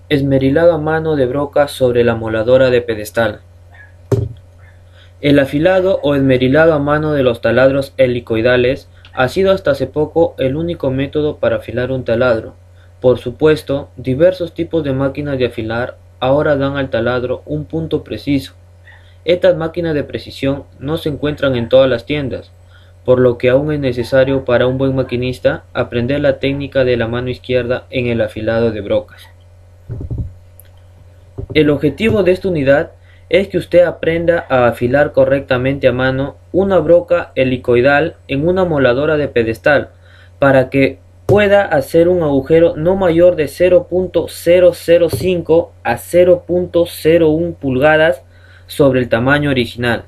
Esmerilado a mano de broca sobre la moladora de pedestal. El afilado o esmerilado a mano de los taladros helicoidales ha sido hasta hace poco el único método para afilar un taladro. Por supuesto, diversos tipos de máquinas de afilar ahora dan al taladro un punto preciso. Estas máquinas de precisión no se encuentran en todas las tiendas, por lo que aún es necesario para un buen maquinista aprender la técnica de la mano izquierda en el afilado de brocas. El objetivo de esta unidad es que usted aprenda a afilar correctamente a mano una broca helicoidal en una moladora de pedestal para que pueda hacer un agujero no mayor de 0.005 a 0.01 pulgadas sobre el tamaño original.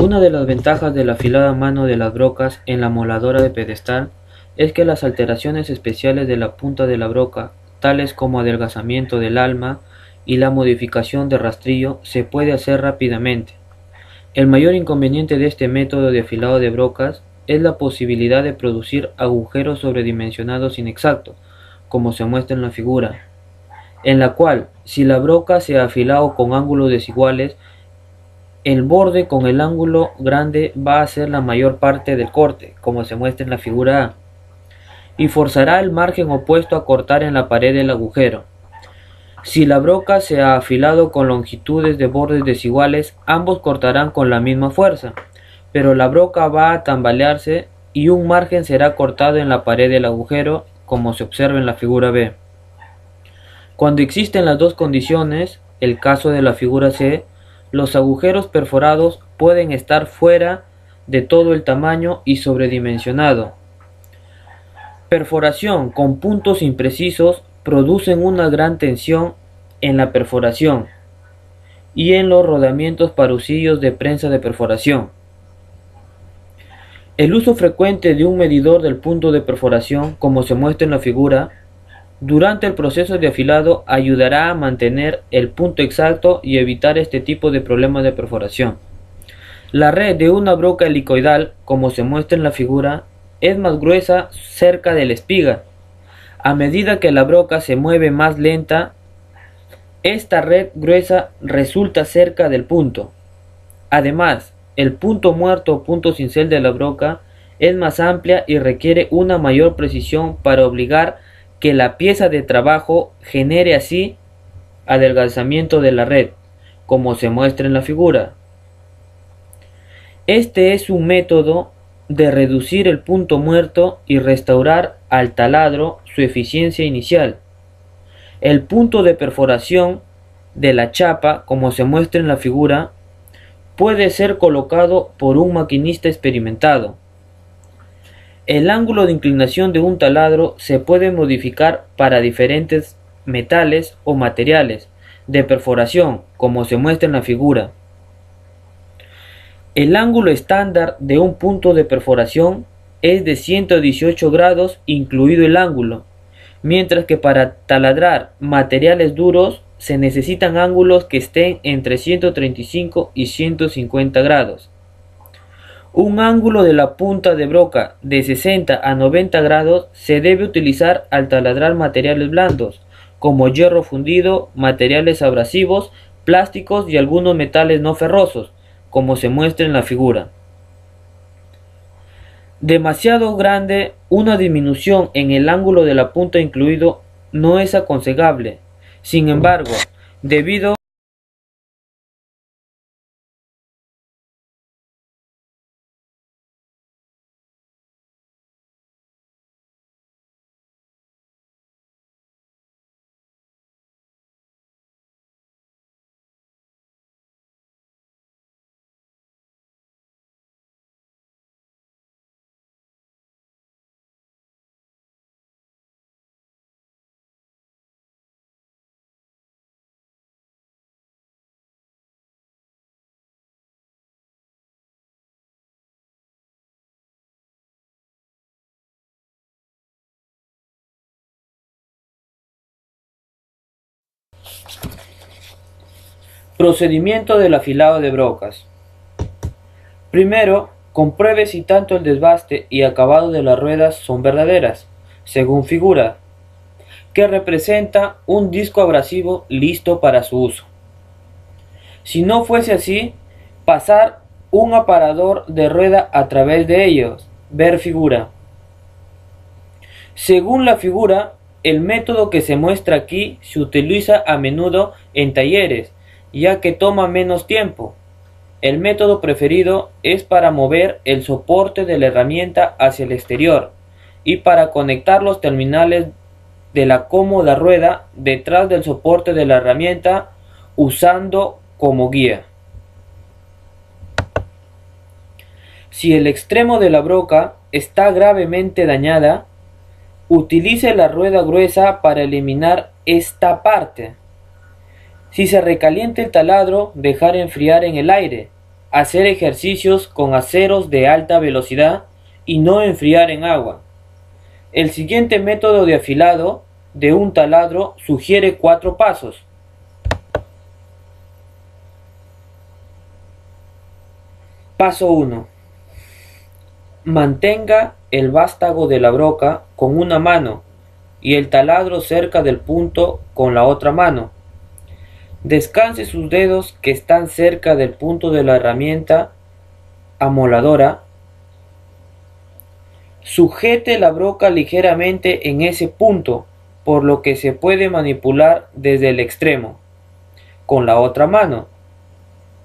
Una de las ventajas del afilado a mano de las brocas en la moladora de pedestal es que las alteraciones especiales de la punta de la broca, tales como adelgazamiento del alma y la modificación de rastrillo, se puede hacer rápidamente. El mayor inconveniente de este método de afilado de brocas es la posibilidad de producir agujeros sobredimensionados inexactos, como se muestra en la figura, en la cual, si la broca se ha afilado con ángulos desiguales, el borde con el ángulo grande va a ser la mayor parte del corte, como se muestra en la figura A, y forzará el margen opuesto a cortar en la pared del agujero. Si la broca se ha afilado con longitudes de bordes desiguales, ambos cortarán con la misma fuerza, pero la broca va a tambalearse y un margen será cortado en la pared del agujero, como se observa en la figura B. Cuando existen las dos condiciones, el caso de la figura C, los agujeros perforados pueden estar fuera de todo el tamaño y sobredimensionado. Perforación con puntos imprecisos producen una gran tensión en la perforación y en los rodamientos parusillos de prensa de perforación. El uso frecuente de un medidor del punto de perforación, como se muestra en la figura, durante el proceso de afilado ayudará a mantener el punto exacto y evitar este tipo de problemas de perforación. La red de una broca helicoidal, como se muestra en la figura, es más gruesa cerca de la espiga. A medida que la broca se mueve más lenta, esta red gruesa resulta cerca del punto. Además, el punto muerto o punto cincel de la broca es más amplia y requiere una mayor precisión para obligar que la pieza de trabajo genere así adelgazamiento de la red, como se muestra en la figura. Este es un método de reducir el punto muerto y restaurar al taladro su eficiencia inicial. El punto de perforación de la chapa, como se muestra en la figura, puede ser colocado por un maquinista experimentado. El ángulo de inclinación de un taladro se puede modificar para diferentes metales o materiales de perforación, como se muestra en la figura. El ángulo estándar de un punto de perforación es de 118 grados incluido el ángulo, mientras que para taladrar materiales duros se necesitan ángulos que estén entre 135 y 150 grados. Un ángulo de la punta de broca de 60 a 90 grados se debe utilizar al taladrar materiales blandos, como hierro fundido, materiales abrasivos, plásticos y algunos metales no ferrosos, como se muestra en la figura. Demasiado grande, una disminución en el ángulo de la punta incluido no es aconsejable. Sin embargo, debido procedimiento del afilado de brocas. Primero, Compruebe si tanto el desbaste y acabado de las ruedas son verdaderas, según figura, que representa un disco abrasivo listo para su uso. Si no fuese así, pasar un aparador de rueda a través de ellos, ver figura. Según la figura, el método que se muestra aquí se utiliza a menudo en talleres, ya que toma menos tiempo. El método preferido es para mover el soporte de la herramienta hacia el exterior y para conectar los terminales de la cómoda rueda detrás del soporte de la herramienta usando como guía. Si el extremo de la broca está gravemente dañada, utilice la rueda gruesa para eliminar esta parte. Si se recalienta el taladro, dejar enfriar en el aire, hacer ejercicios con aceros de alta velocidad y no enfriar en agua. El siguiente método de afilado de un taladro sugiere 4 pasos. Paso 1. Mantenga el vástago de la broca con una mano y el taladro cerca del punto con la otra mano. Descanse sus dedos que están cerca del punto de la herramienta amoladora. Sujete la broca ligeramente en ese punto, por lo que se puede manipular desde el extremo. Con la otra mano.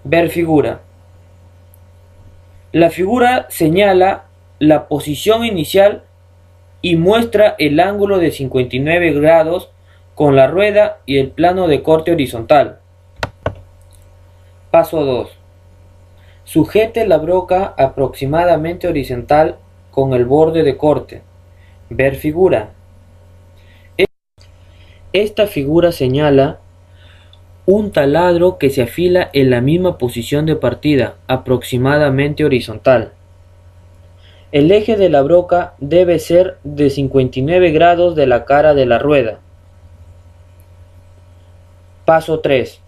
Ver figura. La figura señala la posición inicial y muestra el ángulo de 59 grados con la rueda y el plano de corte horizontal. Paso 2. Sujete la broca aproximadamente horizontal con el borde de corte. Ver figura. Esta figura señala un taladro que se afila en la misma posición de partida, aproximadamente horizontal. El eje de la broca debe ser de 59 grados de la cara de la rueda. Paso 3.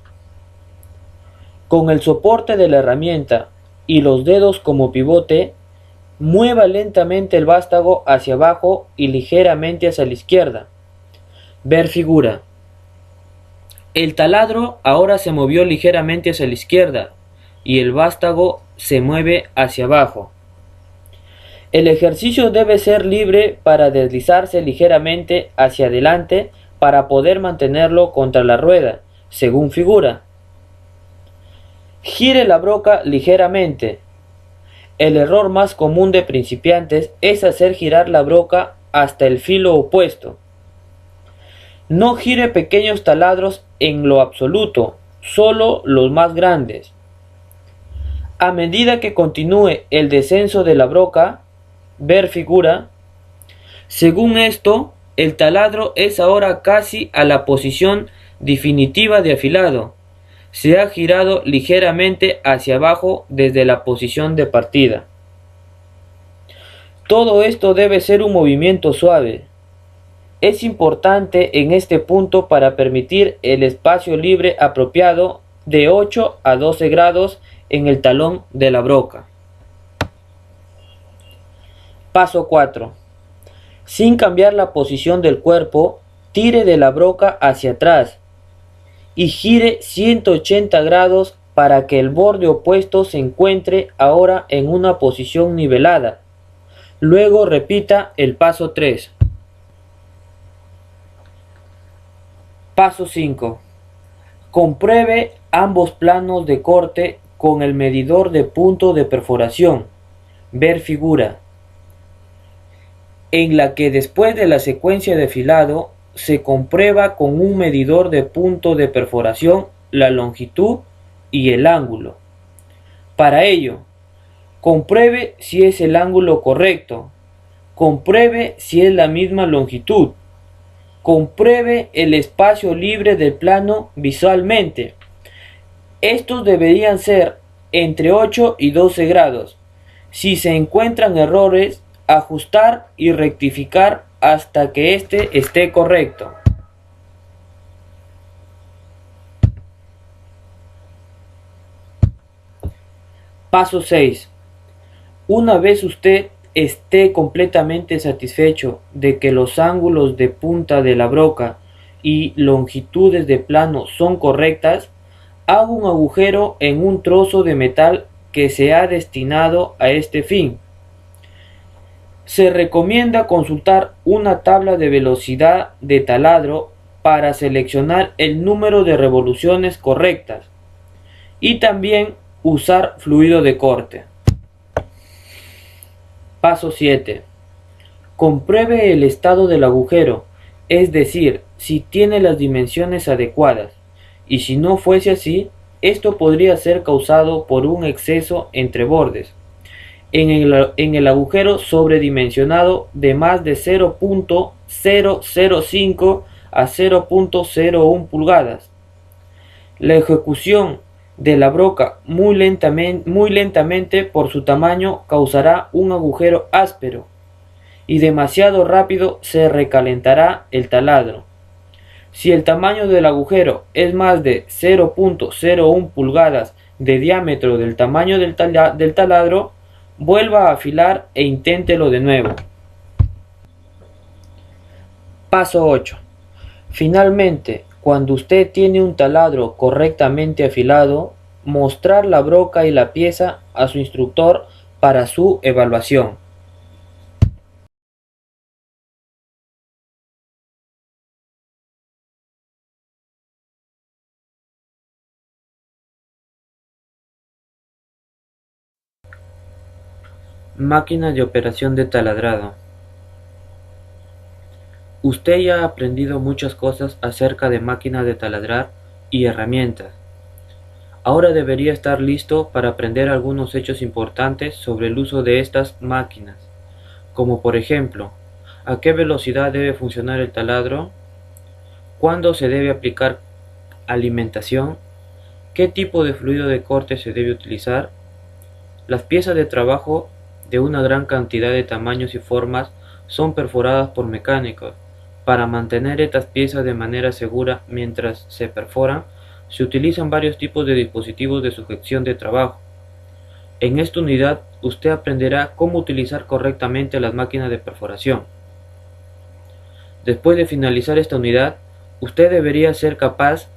Con el soporte de la herramienta y los dedos como pivote, mueva lentamente el vástago hacia abajo y ligeramente hacia la izquierda. Ver figura. El taladro ahora se movió ligeramente hacia la izquierda y el vástago se mueve hacia abajo. El ejercicio debe ser libre para deslizarse ligeramente hacia adelante para poder mantenerlo contra la rueda, según figura. Gire la broca ligeramente. El error más común de principiantes es hacer girar la broca hasta el filo opuesto. No gire pequeños taladros en lo absoluto, solo los más grandes. A medida que continúe el descenso de la broca, ver figura. Según esto, el taladro es ahora casi a la posición definitiva de afilado. Se ha girado ligeramente hacia abajo desde la posición de partida. Todo esto debe ser un movimiento suave. Es importante en este punto para permitir el espacio libre apropiado de 8 a 12 grados en el talón de la broca. Paso 4. Sin cambiar la posición del cuerpo, tire de la broca hacia atrás y gire 180 grados para que el borde opuesto se encuentre ahora en una posición nivelada. Luego repita el paso 3. Paso 5. Compruebe ambos planos de corte con el medidor de punto de perforación. Ver figura. En la que después de la secuencia de afilado se comprueba con un medidor de punto de perforación la longitud y el ángulo. Para ello, compruebe si es el ángulo correcto. Compruebe si es la misma longitud. Compruebe el espacio libre del plano visualmente. Estos deberían ser entre 8 y 12 grados. Si se encuentran errores, ajustar y rectificar hasta que este esté correcto. Paso 6. Una vez usted esté completamente satisfecho de que los ángulos de punta de la broca y longitudes de plano son correctas, haga un agujero en un trozo de metal que se ha destinado a este fin. Se recomienda consultar una tabla de velocidad de taladro para seleccionar el número de revoluciones correctas y también usar fluido de corte. Paso 7. Compruebe el estado del agujero, es decir, si tiene las dimensiones adecuadas, y si no fuese así, esto podría ser causado por un exceso entre bordes en el agujero sobredimensionado de más de 0.005 a 0.01 pulgadas. La ejecución de la broca muy lentamente por su tamaño causará un agujero áspero y demasiado rápido se recalentará el taladro. Si el tamaño del agujero es más de 0.01 pulgadas de diámetro del tamaño del taladro, vuelva a afilar e inténtelo de nuevo. Paso 8. Finalmente, cuando usted tiene un taladro correctamente afilado, mostrar la broca y la pieza a su instructor para su evaluación. Máquina de operación de taladrado. Usted ya ha aprendido muchas cosas acerca de máquinas de taladrar y herramientas. Ahora debería estar listo para aprender algunos hechos importantes sobre el uso de estas máquinas, como por ejemplo, a qué velocidad debe funcionar el taladro, cuándo se debe aplicar alimentación, qué tipo de fluido de corte se debe utilizar, las piezas de trabajo de una gran cantidad de tamaños y formas son perforadas por mecánicos. Para mantener estas piezas de manera segura mientras se perforan, se utilizan varios tipos de dispositivos de sujeción de trabajo. En esta unidad, usted aprenderá cómo utilizar correctamente las máquinas de perforación. Después de finalizar esta unidad, usted debería ser capaz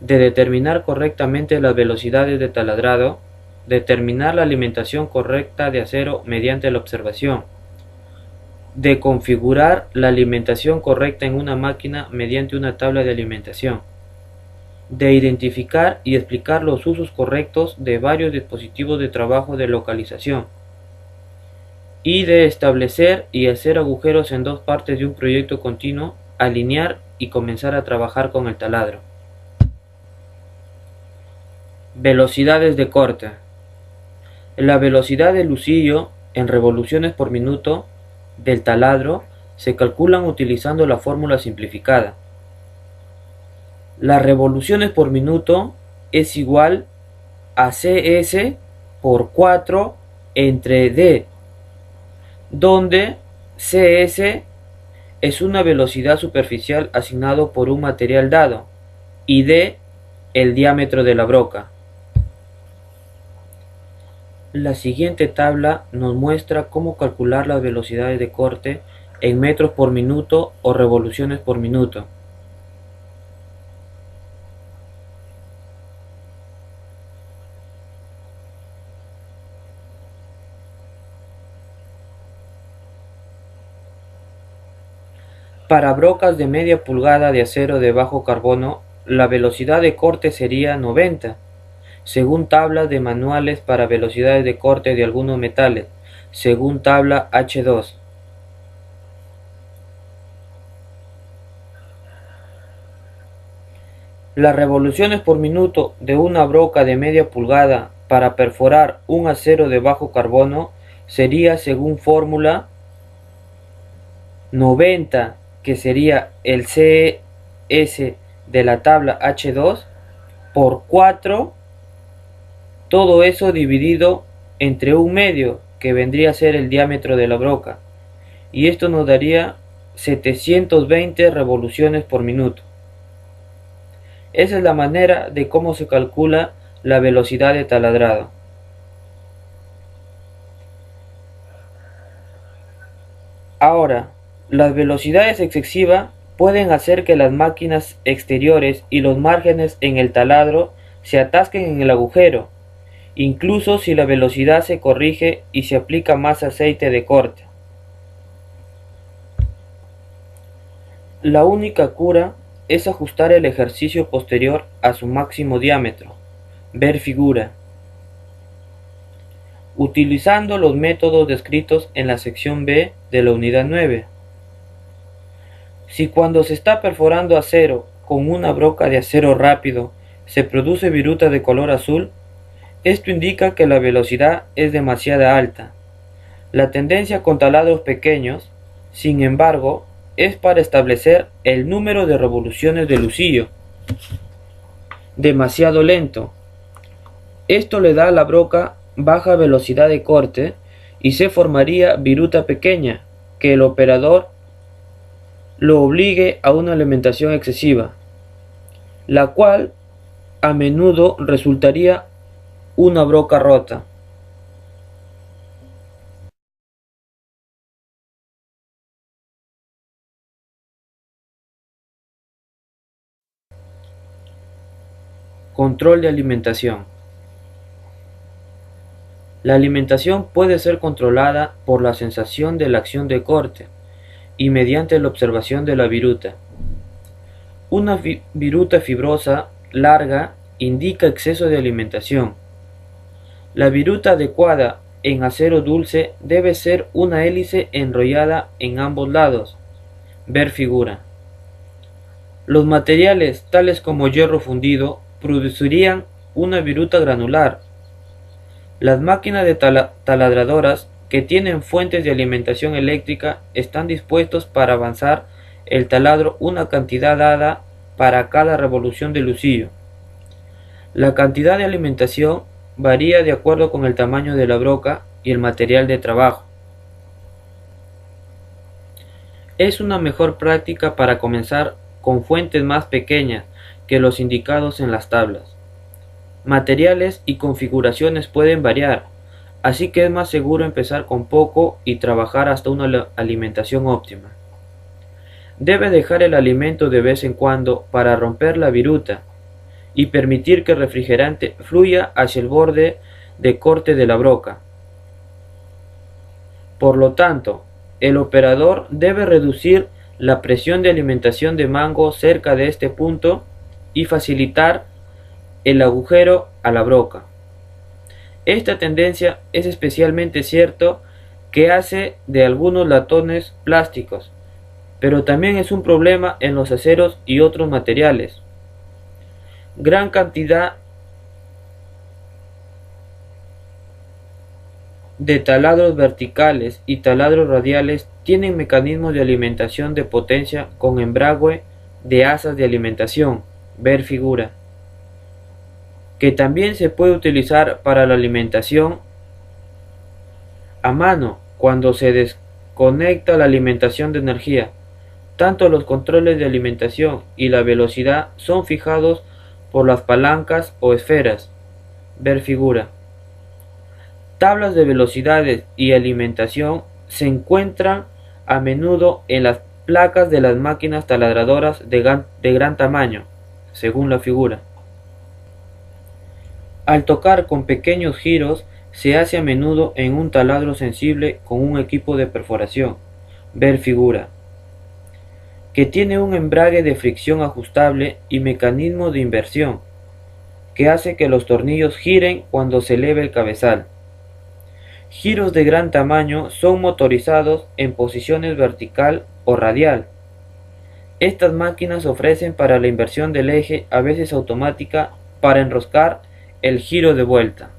de determinar correctamente las velocidades de taladrado, determinar la alimentación correcta de acero mediante la observación, de configurar la alimentación correcta en una máquina mediante una tabla de alimentación, de identificar y explicar los usos correctos de varios dispositivos de trabajo de localización, y de establecer y hacer agujeros en dos partes de un proyecto continuo, alinear y comenzar a trabajar con el taladro. Velocidades de corte. La velocidad del lucillo en revoluciones por minuto del taladro se calculan utilizando la fórmula simplificada. Las revoluciones por minuto es igual a CS por 4 entre D, donde CS es una velocidad superficial asignado por un material dado y D el diámetro de la broca. La siguiente tabla nos muestra cómo calcular las velocidades de corte en metros por minuto o revoluciones por minuto. Para brocas de media pulgada de acero de bajo carbono, la velocidad de corte sería 90, según tablas de manuales para velocidades de corte de algunos metales, según tabla H2. Las revoluciones por minuto de una broca de media pulgada para perforar un acero de bajo carbono sería, según fórmula, 90, que sería el CS de la tabla H2, por 4, todo eso dividido entre un medio, que vendría a ser el diámetro de la broca, y esto nos daría 720 revoluciones por minuto. Esa es la manera de cómo se calcula la velocidad de taladrado. Ahora, las velocidades excesivas pueden hacer que las máquinas exteriores y los márgenes en el taladro se atasquen en el agujero, incluso si la velocidad se corrige y se aplica más aceite de corte. La única cura es ajustar el ejercicio posterior a su máximo diámetro. Ver figura. Utilizando los métodos descritos en la sección B de la unidad 9. Si cuando se está perforando acero con una broca de acero rápido se produce viruta de color azul, esto indica que la velocidad es demasiado alta. La tendencia con taladros pequeños, sin embargo, es para establecer el número de revoluciones del lucillo. Demasiado lento. Esto le da a la broca baja velocidad de corte y se formaría viruta pequeña, que el operador lo obligue a una alimentación excesiva, la cual a menudo resultaría una broca rota. Control de alimentación. La alimentación puede ser controlada por la sensación de la acción de corte y mediante la observación de la viruta. Una viruta fibrosa larga indica exceso de alimentación. La viruta adecuada en acero dulce debe ser una hélice enrollada en ambos lados. Ver figura. Los materiales tales como hierro fundido producirían una viruta granular. Las máquinas de taladradoras que tienen fuentes de alimentación eléctrica están dispuestos para avanzar el taladro una cantidad dada para cada revolución de lucillo. La cantidad de alimentación varía de acuerdo con el tamaño de la broca y el material de trabajo. Es una mejor práctica para comenzar con fuentes más pequeñas que los indicados en las tablas. Materiales y configuraciones pueden variar, así que es más seguro empezar con poco y trabajar hasta una alimentación óptima. Debe dejar el alimento de vez en cuando para romper la viruta y permitir que el refrigerante fluya hacia el borde de corte de la broca. Por lo tanto, el operador debe reducir la presión de alimentación de mango cerca de este punto y facilitar el agujero a la broca. Esta tendencia es especialmente cierto que hace de algunos latones plásticos, pero también es un problema en los aceros y otros materiales. Gran cantidad de taladros verticales y taladros radiales tienen mecanismos de alimentación de potencia con embrague de asas de alimentación, ver figura, que también se puede utilizar para la alimentación a mano cuando se desconecta la alimentación de energía. Tanto los controles de alimentación y la velocidad son fijados por las palancas o esferas, ver figura. Tablas de velocidades y alimentación se encuentran a menudo en las placas de las máquinas taladradoras de gran tamaño, según la figura. Al tocar con pequeños giros se hace a menudo en un taladro sensible con un equipo de perforación, ver figura, que tiene un embrague de fricción ajustable y mecanismo de inversión, que hace que los tornillos giren cuando se eleve el cabezal. Giros de gran tamaño son motorizados en posiciones vertical o radial. Estas máquinas ofrecen para la inversión del eje, a veces automática, para enroscar el giro de vuelta.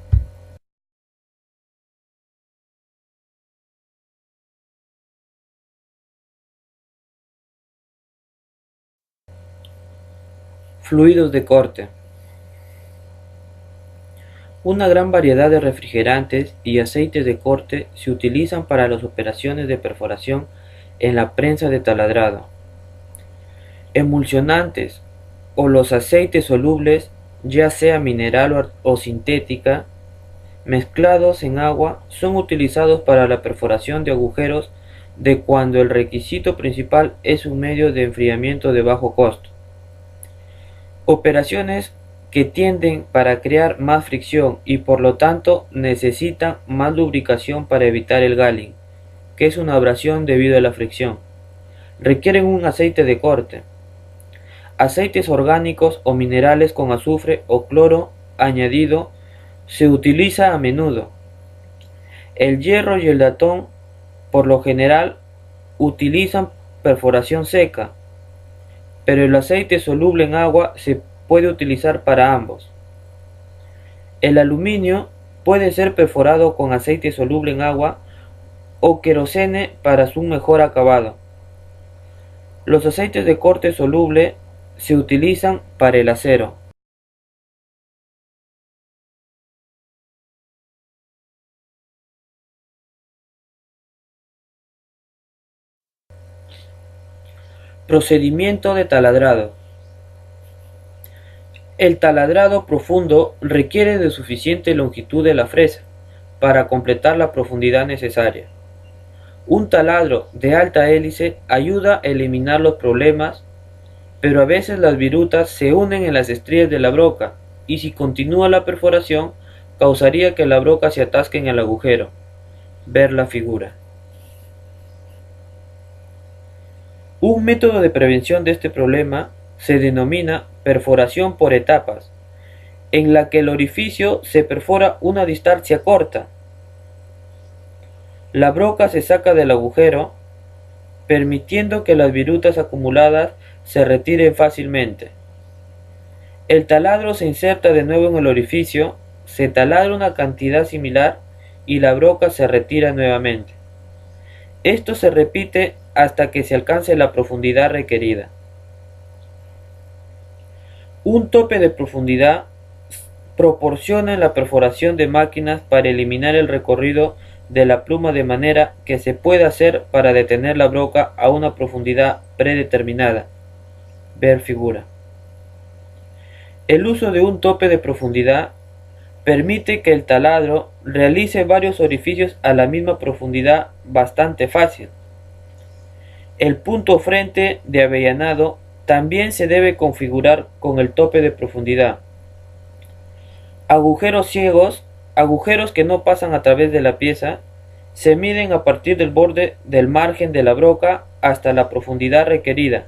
Fluidos de corte. Una gran variedad de refrigerantes y aceites de corte se utilizan para las operaciones de perforación en la prensa de taladrado. Emulsionantes o los aceites solubles, ya sea mineral o sintética, mezclados en agua, son utilizados para la perforación de agujeros de cuando el requisito principal es un medio de enfriamiento de bajo costo. Operaciones que tienden para crear más fricción y por lo tanto necesitan más lubricación para evitar el galling, que es una abrasión debido a la fricción. Requieren un aceite de corte. Aceites orgánicos o minerales con azufre o cloro añadido se utiliza a menudo. El hierro y el latón por lo general utilizan perforación seca, pero el aceite soluble en agua se puede utilizar para ambos. El aluminio puede ser perforado con aceite soluble en agua o querosene para su mejor acabado. Los aceites de corte soluble se utilizan para el acero. Procedimiento de taladrado. El taladrado profundo requiere de suficiente longitud de la fresa para completar la profundidad necesaria. Un taladro de alta hélice ayuda a eliminar los problemas, pero a veces las virutas se unen en las estrías de la broca y si continúa la perforación causaría que la broca se atasque en el agujero. Ver la figura. Un método de prevención de este problema se denomina perforación por etapas, en la que el orificio se perfora una distancia corta. La broca se saca del agujero, permitiendo que las virutas acumuladas se retiren fácilmente. El taladro se inserta de nuevo en el orificio, se taladra una cantidad similar y la broca se retira nuevamente. Esto se repite hasta que se alcance la profundidad requerida. Un tope de profundidad proporciona la perforación de máquinas para eliminar el recorrido de la pluma de manera que se pueda hacer para detener la broca a una profundidad predeterminada. Ver figura. El uso de un tope de profundidad permite que el taladro realice varios orificios a la misma profundidad bastante fácil. El punto frente de avellanado también se debe configurar con el tope de profundidad. Agujeros ciegos, agujeros que no pasan a través de la pieza, se miden a partir del borde del margen de la broca hasta la profundidad requerida.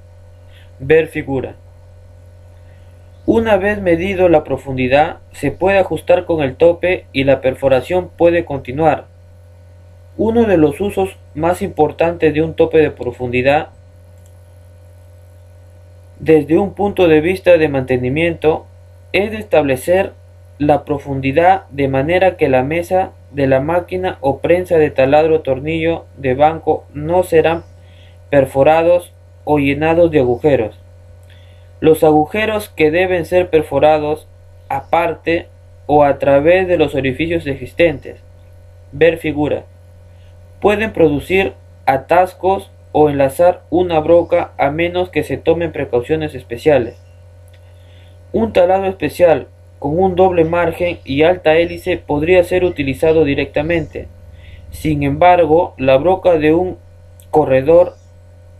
Ver figura. Una vez medido la profundidad, se puede ajustar con el tope y la perforación puede continuar. Uno de los usos más importantes de un tope de profundidad, desde un punto de vista de mantenimiento, es de establecer la profundidad de manera que la mesa de la máquina o prensa de taladro o tornillo de banco no serán perforados o llenados de agujeros. Los agujeros que deben ser perforados aparte o a través de los orificios existentes, ver figura, pueden producir atascos o enlazar una broca a menos que se tomen precauciones especiales. Un taladro especial con un doble margen y alta hélice podría ser utilizado directamente. Sin embargo, la broca de un corredor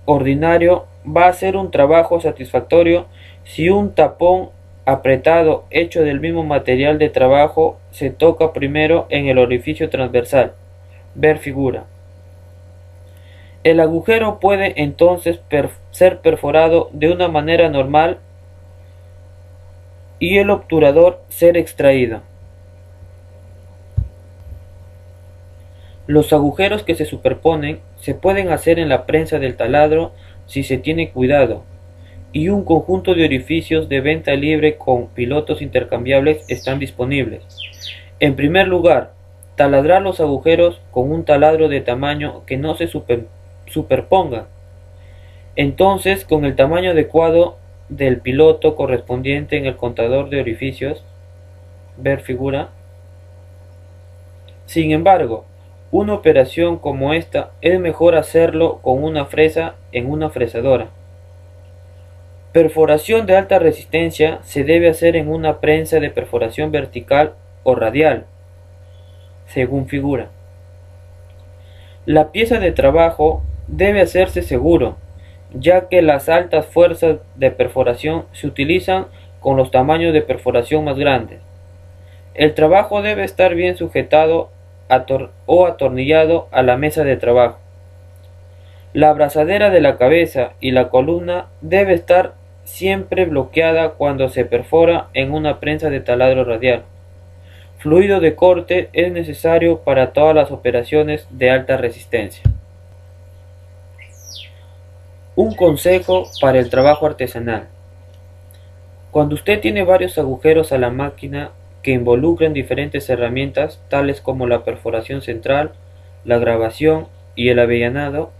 ordinario va a ser un trabajo satisfactorio si un tapón apretado hecho del mismo material de trabajo se toca primero en el orificio transversal. Ver figura. El agujero puede entonces ser perforado de una manera normal y el obturador ser extraído. Los agujeros que se superponen se pueden hacer en la prensa del taladro si se tiene cuidado, y un conjunto de orificios de venta libre con pilotos intercambiables están disponibles. En primer lugar, taladrar los agujeros con un taladro de tamaño que no se superponga. Entonces, con el tamaño adecuado del piloto correspondiente en el contador de orificios, ver figura. Sin embargo, una operación como esta es mejor hacerlo con una fresa en una fresadora. Perforación de alta resistencia se debe hacer en una prensa de perforación vertical o radial, según figura. La pieza de trabajo debe hacerse seguro, ya que las altas fuerzas de perforación se utilizan con los tamaños de perforación más grandes. El trabajo debe estar bien sujetado o atornillado a la mesa de trabajo. La abrazadera de la cabeza y la columna debe estar siempre bloqueada cuando se perfora en una prensa de taladro radial. Fluido de corte es necesario para todas las operaciones de alta resistencia. Un consejo para el trabajo artesanal. Cuando usted tiene varios agujeros a la máquina que involucran diferentes herramientas tales como la perforación central, la grabación y el avellanado,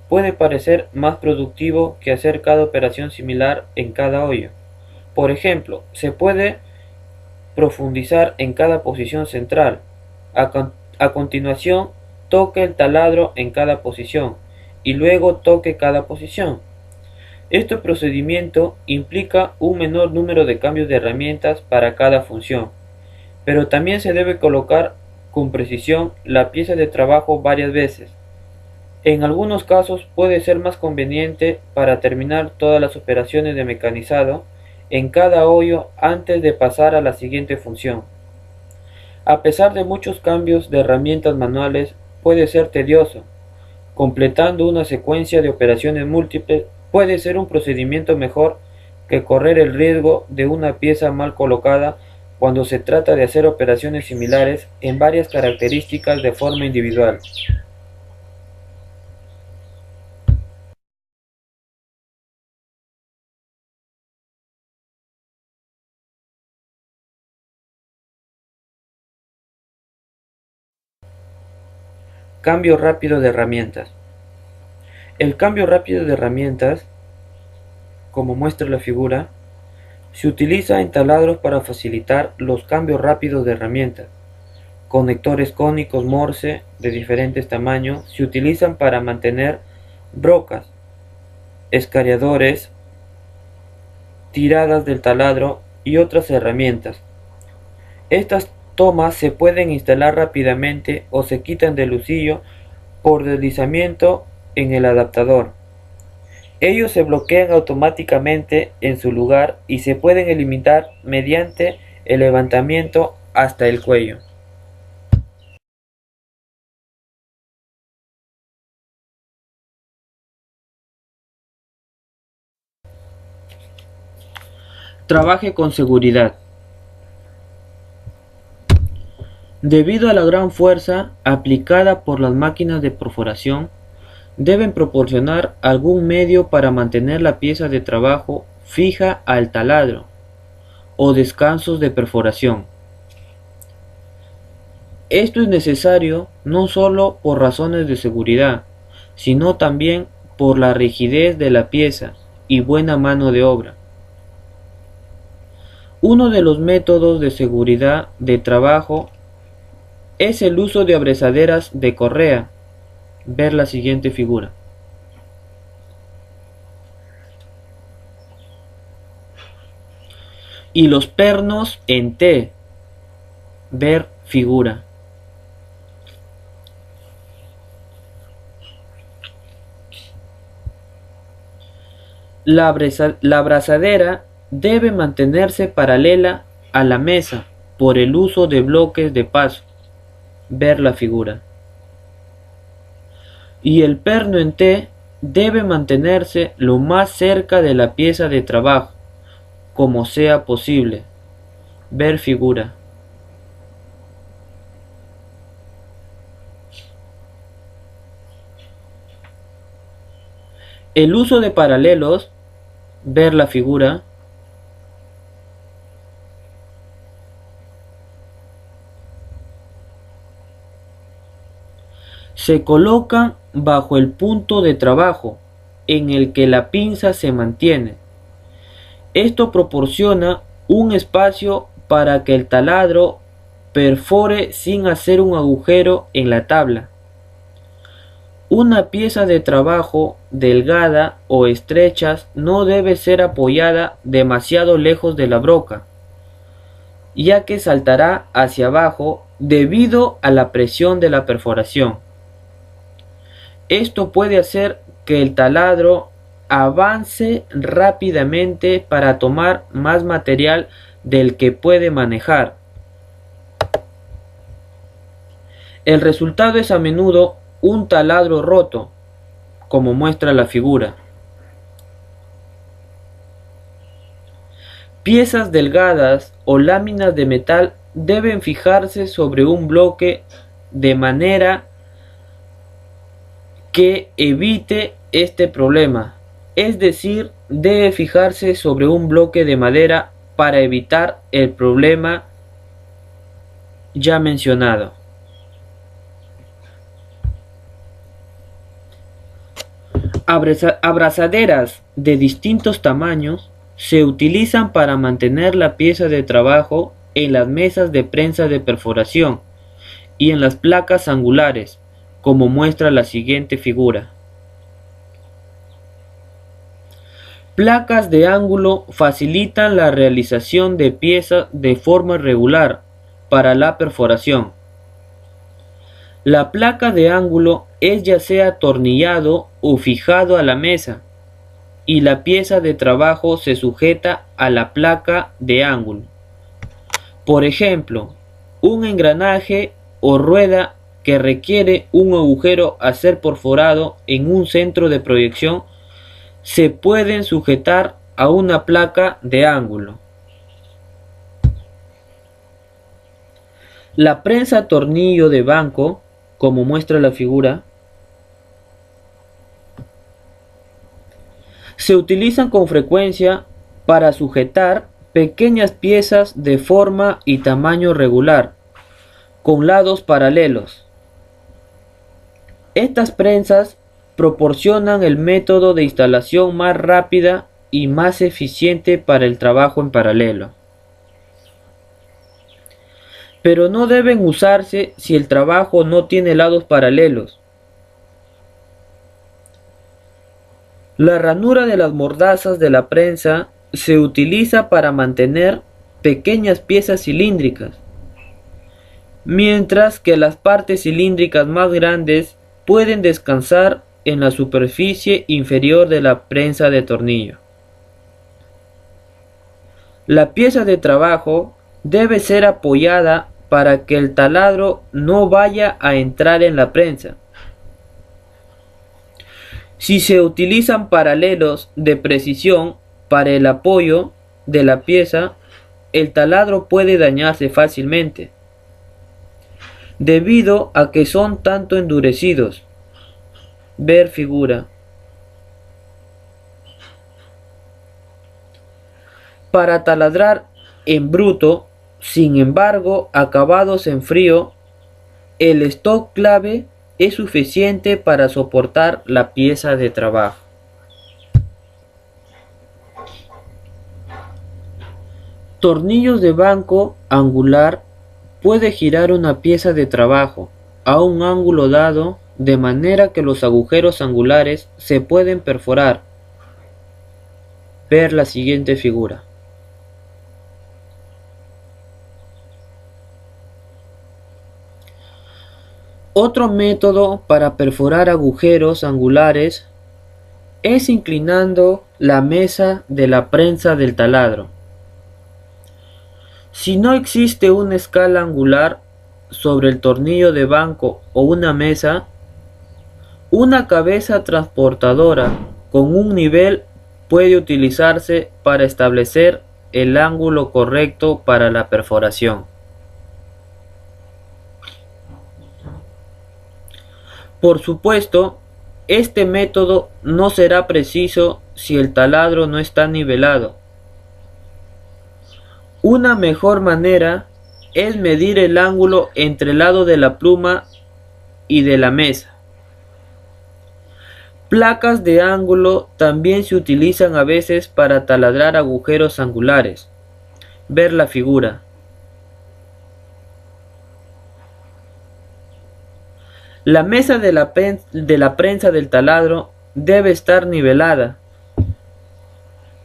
puede parecer más productivo que hacer cada operación similar en cada hoyo. Por ejemplo, se puede profundizar en cada posición central. A continuación, toque el taladro en cada posición y luego toque cada posición. Este procedimiento implica un menor número de cambios de herramientas para cada función, pero también se debe colocar con precisión la pieza de trabajo varias veces. En algunos casos puede ser más conveniente para terminar todas las operaciones de mecanizado en cada hoyo antes de pasar a la siguiente función. A pesar de muchos cambios de herramientas manuales, puede ser tedioso. Completando una secuencia de operaciones múltiples puede ser un procedimiento mejor que correr el riesgo de una pieza mal colocada cuando se trata de hacer operaciones similares en varias características de forma individual. Cambio rápido de herramientas. El cambio rápido de herramientas, como muestra la figura, se utiliza en taladros para facilitar los cambios rápidos de herramientas. Conectores cónicos Morse de diferentes tamaños se utilizan para mantener brocas, escariadores, tiradas del taladro y otras herramientas. Estas tomas se pueden instalar rápidamente o se quitan del husillo por deslizamiento en el adaptador. Ellos se bloquean automáticamente en su lugar y se pueden eliminar mediante el levantamiento hasta el cuello. Trabaje con seguridad. Debido a la gran fuerza aplicada por las máquinas de perforación, deben proporcionar algún medio para mantener la pieza de trabajo fija al taladro o descansos de perforación. Esto es necesario no solo por razones de seguridad, sino también por la rigidez de la pieza y buena mano de obra. Uno de los métodos de seguridad de trabajo es el uso de abrazaderas de correa. Ver la siguiente figura. Y los pernos en T. Ver figura. La abrazadera debe mantenerse paralela a la mesa por el uso de bloques de paso. Ver la figura. Y el perno en T debe mantenerse lo más cerca de la pieza de trabajo, como sea posible. Ver figura. El uso de paralelos. Ver la figura. Se colocan bajo el punto de trabajo en el que la pinza se mantiene. Esto proporciona un espacio para que el taladro perfore sin hacer un agujero en la tabla. Una pieza de trabajo delgada o estrecha no debe ser apoyada demasiado lejos de la broca, ya que saltará hacia abajo debido a la presión de la perforación. Esto puede hacer que el taladro avance rápidamente para tomar más material del que puede manejar. El resultado es a menudo un taladro roto, como muestra la figura. Piezas delgadas o láminas de metal deben fijarse sobre un bloque de manera que evite este problema, es decir, debe fijarse sobre un bloque de madera para evitar el problema ya mencionado. Abrazaderas de distintos tamaños se utilizan para mantener la pieza de trabajo en las mesas de prensa de perforación y en las placas angulares, como muestra la siguiente figura. Placas de ángulo facilitan la realización de piezas de forma regular para la perforación. La placa de ángulo es ya sea atornillado o fijado a la mesa, y la pieza de trabajo se sujeta a la placa de ángulo. Por ejemplo, un engranaje o rueda que requiere un agujero a ser perforado en un centro de proyección se pueden sujetar a una placa de ángulo. La prensa tornillo de banco, como muestra la figura, se utilizan con frecuencia para sujetar pequeñas piezas de forma y tamaño regular, con lados paralelos. Estas prensas proporcionan el método de instalación más rápida y más eficiente para el trabajo en paralelo. Pero no deben usarse si el trabajo no tiene lados paralelos. La ranura de las mordazas de la prensa se utiliza para mantener pequeñas piezas cilíndricas, mientras que las partes cilíndricas más grandes pueden descansar en la superficie inferior de la prensa de tornillo. La pieza de trabajo debe ser apoyada para que el taladro no vaya a entrar en la prensa. Si se utilizan paralelos de precisión para el apoyo de la pieza, el taladro puede dañarse fácilmente, debido a que son tanto endurecidos. Ver figura. Para taladrar en bruto, sin embargo, acabados en frío, el stock clave es suficiente para soportar la pieza de trabajo. Tornillos de banco angular puede girar una pieza de trabajo a un ángulo dado de manera que los agujeros angulares se pueden perforar. Ver la siguiente figura. Otro método para perforar agujeros angulares es inclinando la mesa de la prensa del taladro. Si no existe una escala angular sobre el tornillo de banco o una mesa, una cabeza transportadora con un nivel puede utilizarse para establecer el ángulo correcto para la perforación. Por supuesto, este método no será preciso si el taladro no está nivelado. Una mejor manera es medir el ángulo entre el lado de la pluma y de la mesa. Placas de ángulo también se utilizan a veces para taladrar agujeros angulares. Ver la figura. La mesa de la prensa del taladro debe estar nivelada.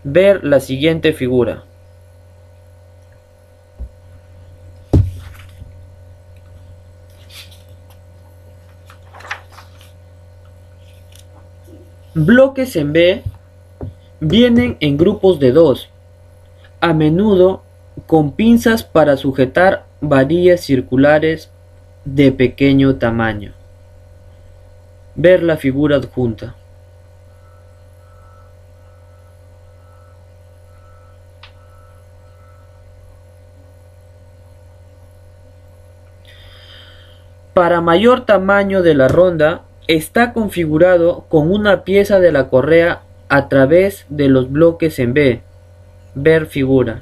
Ver la siguiente figura. Bloques en B vienen en grupos de dos, a menudo con pinzas para sujetar varillas circulares de pequeño tamaño. Ver la figura adjunta. Para mayor tamaño de la ronda, está configurado con una pieza de la correa a través de los bloques en B. Ver figura.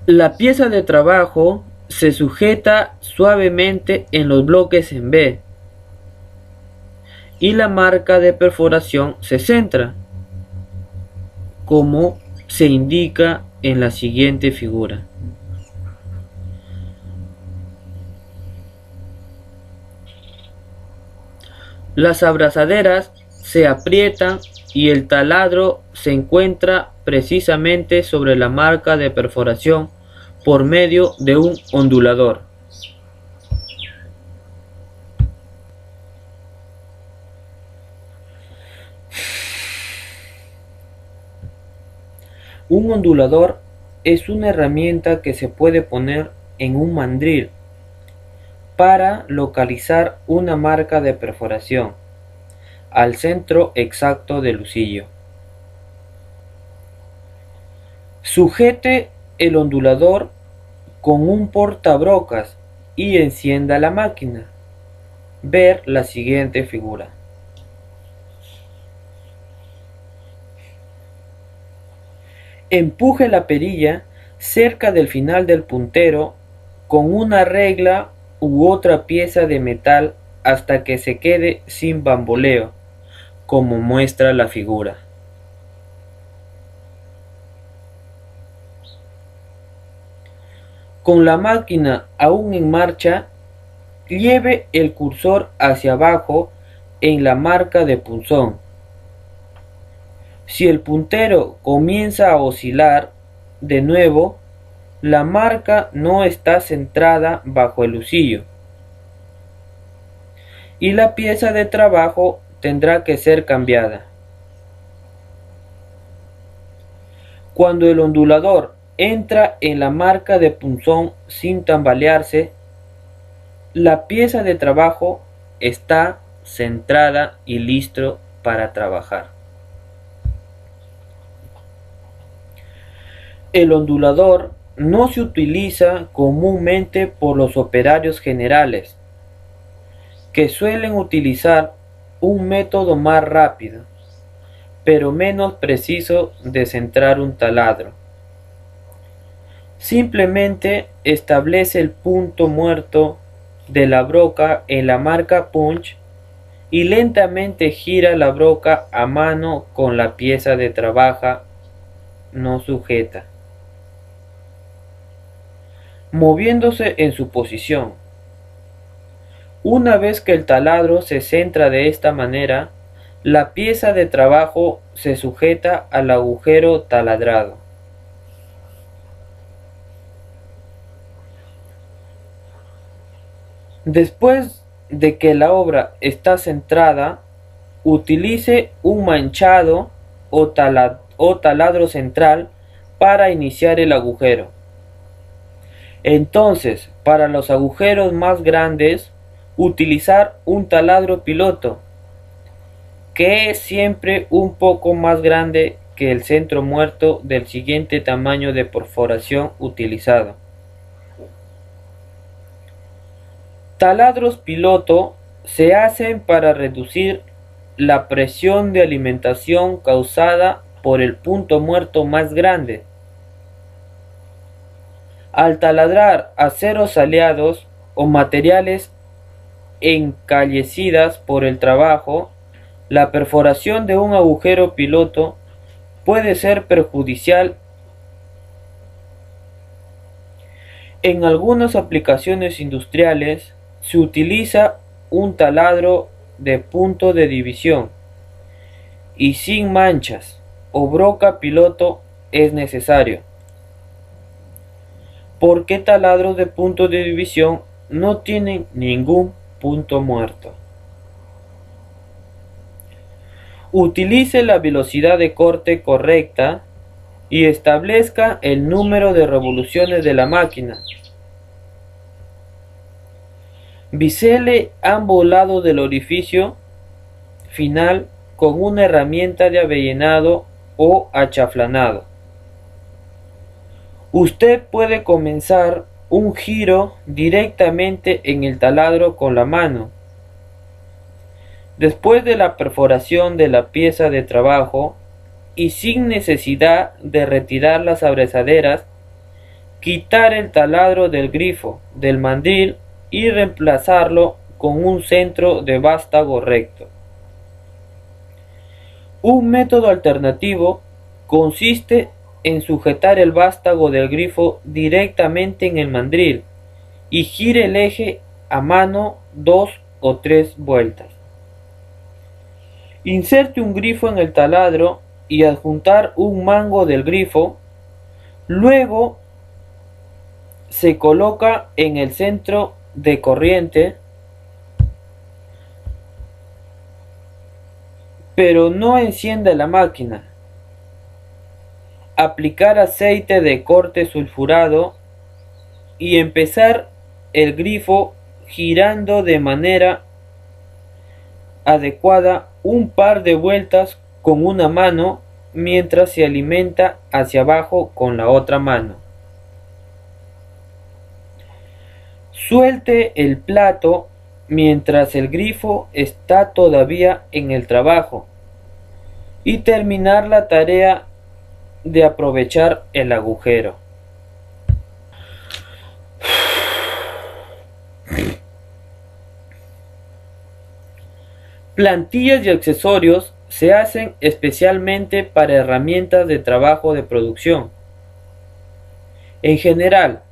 La pieza de trabajo se sujeta suavemente en los bloques en B y la marca de perforación se centra, como se indica en la siguiente figura. Las abrazaderas se aprietan y el taladro se encuentra precisamente sobre la marca de perforación por medio de un ondulador. Un ondulador es una herramienta que se puede poner en un mandril para localizar una marca de perforación al centro exacto del husillo. Sujete el ondulador con un portabrocas y encienda la máquina. Ver la siguiente figura. Empuje la perilla cerca del final del puntero con una regla u otra pieza de metal hasta que se quede sin bamboleo, como muestra la figura. Con la máquina aún en marcha, lleve el cursor hacia abajo en la marca de punzón. Si el puntero comienza a oscilar de nuevo, la marca no está centrada bajo el husillo y la pieza de trabajo tendrá que ser cambiada. Cuando el ondulador entra en la marca de punzón sin tambalearse, la pieza de trabajo está centrada y listo para trabajar. El ondulador no se utiliza comúnmente por los operarios generales, que suelen utilizar un método más rápido, pero menos preciso de centrar un taladro. Simplemente establece el punto muerto de la broca en la marca punch y lentamente gira la broca a mano con la pieza de trabajo no sujeta, moviéndose en su posición. Una vez que el taladro se centra de esta manera, la pieza de trabajo se sujeta al agujero taladrado. Después de que la obra está centrada, utilice un manchado o taladro central para iniciar el agujero. Entonces, para los agujeros más grandes, utilizar un taladro piloto, que es siempre un poco más grande que el centro muerto del siguiente tamaño de perforación utilizado. Taladros piloto se hacen para reducir la presión de alimentación causada por el punto muerto más grande. Al taladrar aceros aleados o materiales encallecidas por el trabajo, la perforación de un agujero piloto puede ser perjudicial. En algunas aplicaciones industriales se utiliza un taladro de punto de división y sin manchas o broca piloto es necesario. porque taladros de punto de división no tienen ningún punto muerto. Utilice la velocidad de corte correcta y establezca el número de revoluciones de la máquina. Bisele ambos lados del orificio final con una herramienta de avellanado o achaflanado. Usted puede comenzar un giro directamente en el taladro con la mano. Después de la perforación de la pieza de trabajo y sin necesidad de retirar las abrazaderas, quitar el taladro del grifo del mandril y reemplazarlo con un centro de vástago recto. Un método alternativo consiste en sujetar el vástago del grifo directamente en el mandril y gire el eje a mano 2 o 3 vueltas. Inserte un grifo en el taladro y adjuntar un mango del grifo, luego se coloca en el centro de corriente, pero no encienda la máquina. Aplicar aceite de corte sulfurado y empezar el grifo girando de manera adecuada un par de vueltas con una mano mientras se alimenta hacia abajo con la otra mano. Suelte el plato mientras el grifo está todavía en el trabajo y terminar la tarea de aprovechar el agujero. Plantillas y accesorios se hacen especialmente para herramientas de trabajo de producción. En general,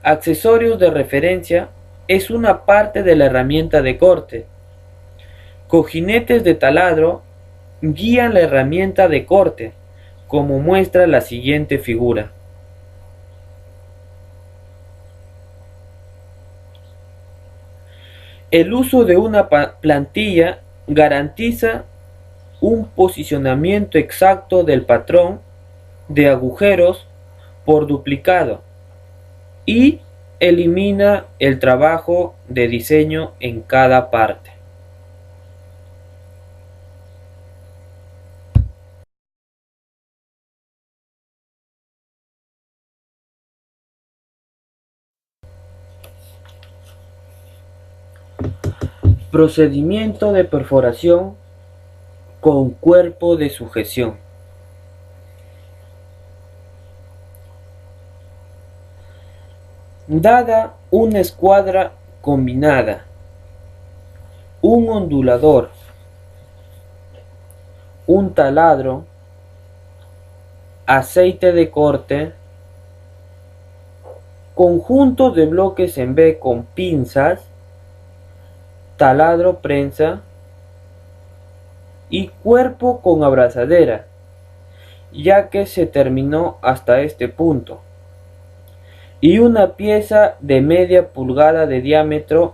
accesorios de referencia es una parte de la herramienta de corte. Cojinetes de taladro guían la herramienta de corte, como muestra la siguiente figura. El uso de una plantilla garantiza un posicionamiento exacto del patrón de agujeros por duplicado y elimina el trabajo de diseño en cada parte. Procedimiento de perforación con cuerpo de sujeción. Dada una escuadra combinada, un ondulador, un taladro, aceite de corte, conjunto de bloques en B con pinzas, taladro prensa y cuerpo con abrazadera, ya que se terminó hasta este punto, y una pieza de media pulgada de diámetro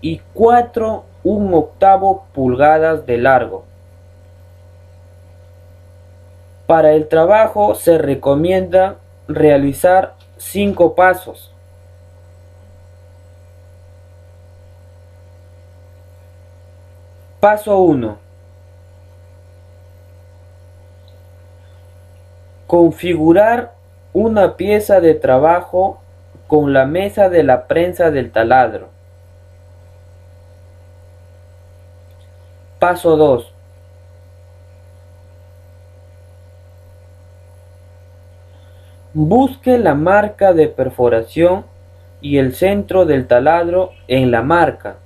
y 4 pulgadas de largo. Para el trabajo se recomienda realizar 5 pasos. Paso 1. Configurar una pieza de trabajo con la mesa de la prensa del taladro. Paso 2. Busque la marca de perforación y el centro del taladro en la marca.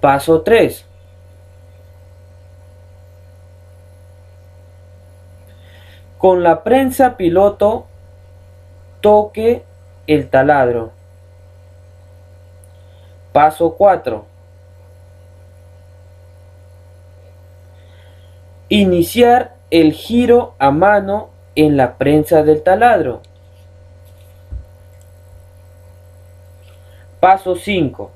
Paso 3. Con la prensa piloto, toque el taladro. Paso 4. Iniciar el giro a mano en la prensa del taladro. Paso 5.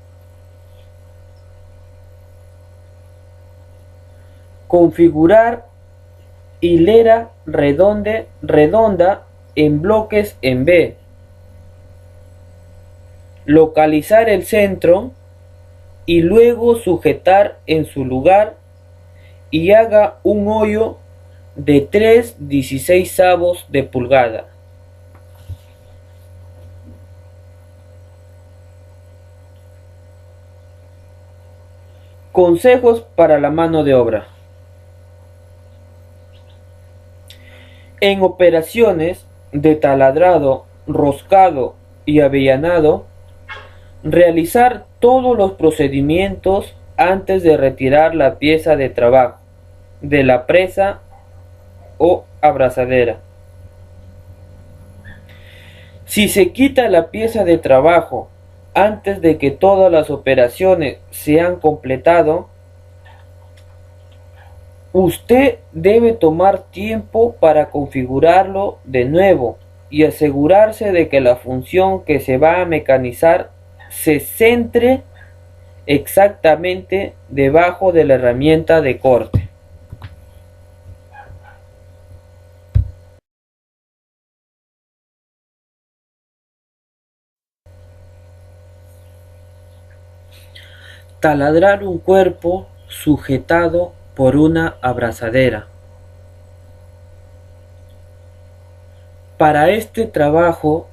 Configurar hilera redonda en bloques en B. Localizar el centro y luego sujetar en su lugar y haga un hoyo de 3/16 de pulgada. Consejos para la mano de obra. En operaciones de taladrado, roscado y avellanado, realizar todos los procedimientos antes de retirar la pieza de trabajo de la presa o abrazadera. Si se quita la pieza de trabajo antes de que todas las operaciones se han completado, usted debe tomar tiempo para configurarlo de nuevo y asegurarse de que la función que se va a mecanizar se centre exactamente debajo de la herramienta de corte. Taladrar un cuerpo sujetado por una abrazadera. Para este trabajo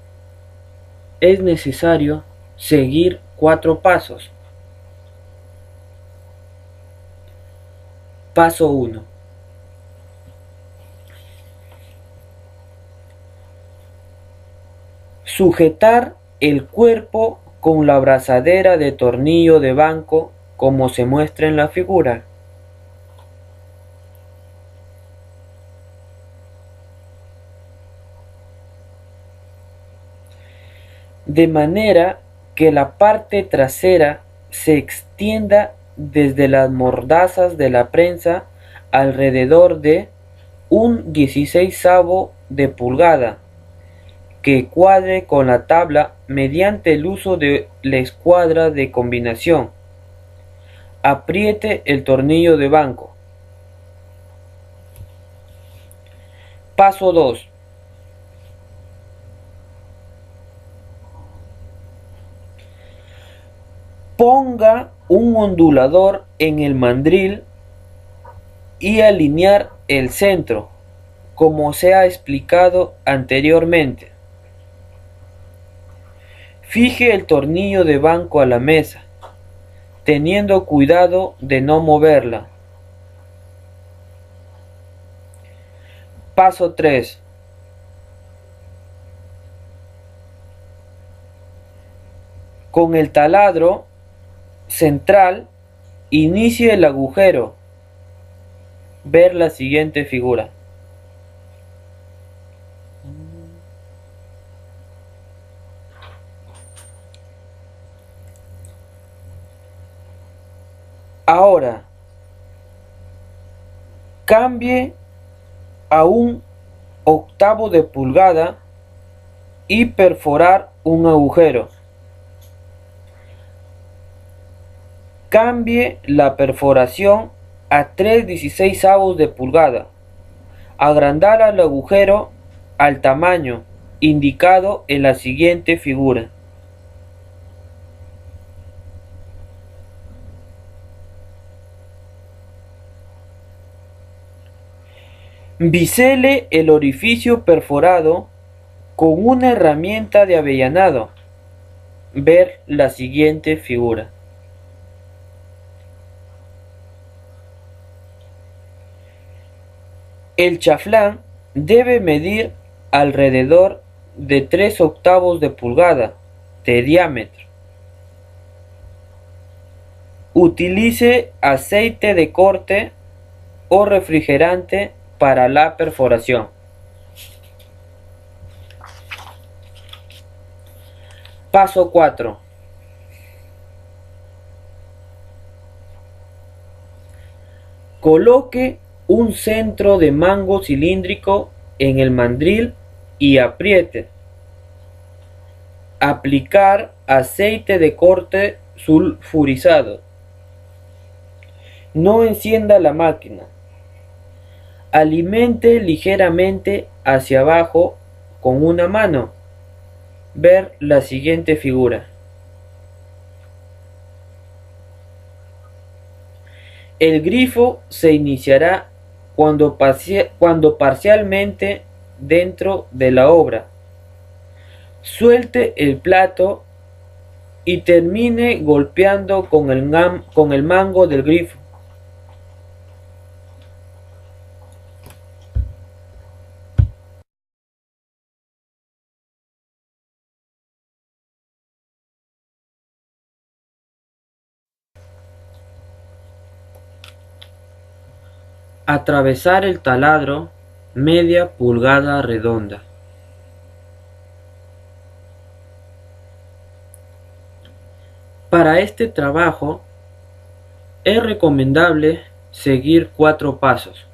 es necesario seguir 4 pasos. Paso 1. Sujetar el cuerpo con la abrazadera de tornillo de banco como se muestra en la figura. De manera que la parte trasera se extienda desde las mordazas de la prensa alrededor de un 16avo de pulgada, que cuadre con la tabla mediante el uso de la escuadra de combinación. Apriete el tornillo de banco. Paso 2. Ponga un ondulador en el mandril y alinear el centro, como se ha explicado anteriormente. Fije el tornillo de banco a la mesa, teniendo cuidado de no moverla. Paso 3. Con el taladro central, inicie el agujero. Ver la siguiente figura. Ahora, cambie a un 1/8 de pulgada y perforar un agujero. Cambie la perforación a 3/16 de pulgada. Agrandar el agujero al tamaño indicado en la siguiente figura. Bisele el orificio perforado con una herramienta de avellanado. Ver la siguiente figura. El chaflán debe medir alrededor de 3/8 de pulgada de diámetro. Utilice aceite de corte o refrigerante para la perforación. Paso 4. Coloque un centro de mango cilíndrico en el mandril y apriete. Aplicar aceite de corte sulfurizado. No encienda la máquina. Alimente ligeramente hacia abajo con una mano. Ver la siguiente figura. El grifo se iniciará cuando parcialmente dentro de la obra. Suelte el plato y termine golpeando con el mango del grifo. Atravesar el taladro media pulgada redonda. Para este trabajo es recomendable seguir 4 pasos.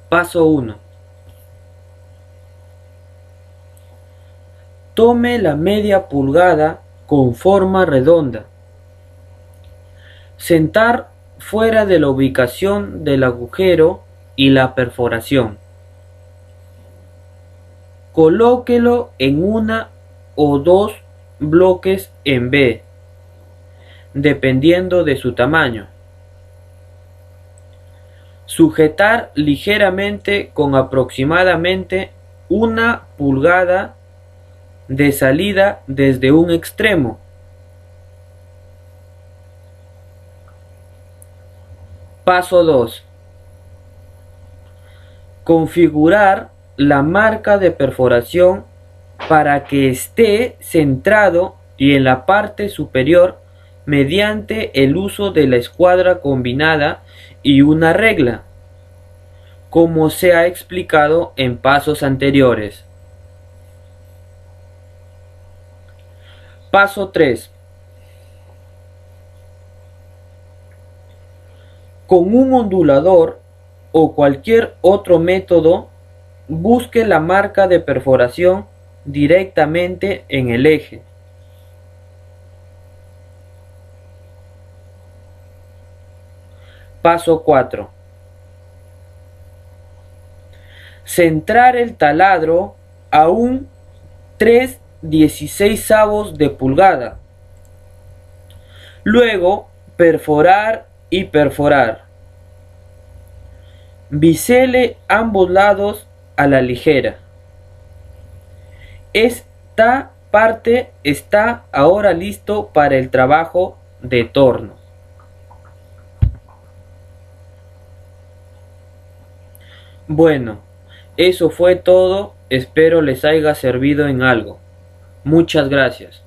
Paso 1. Tome la media pulgada con forma redonda. Sentar fuera de la ubicación del agujero y la perforación. Colóquelo en una o dos bloques en B, dependiendo de su tamaño. Sujetar ligeramente con aproximadamente 1 pulgada de salida desde un extremo. Paso 2. Configurar la marca de perforación para que esté centrado y en la parte superior mediante el uso de la escuadra combinada y una regla, como se ha explicado en pasos anteriores. Paso 3. Con un ondulador o cualquier otro método, busque la marca de perforación directamente en el eje. Paso 4. Centrar el taladro a un 3/16 de pulgada. Luego, perforar y perforar. Bisele ambos lados a la ligera. Esta parte está ahora listo para el trabajo de torno. Bueno, eso fue todo. Espero les haya servido en algo. Muchas gracias.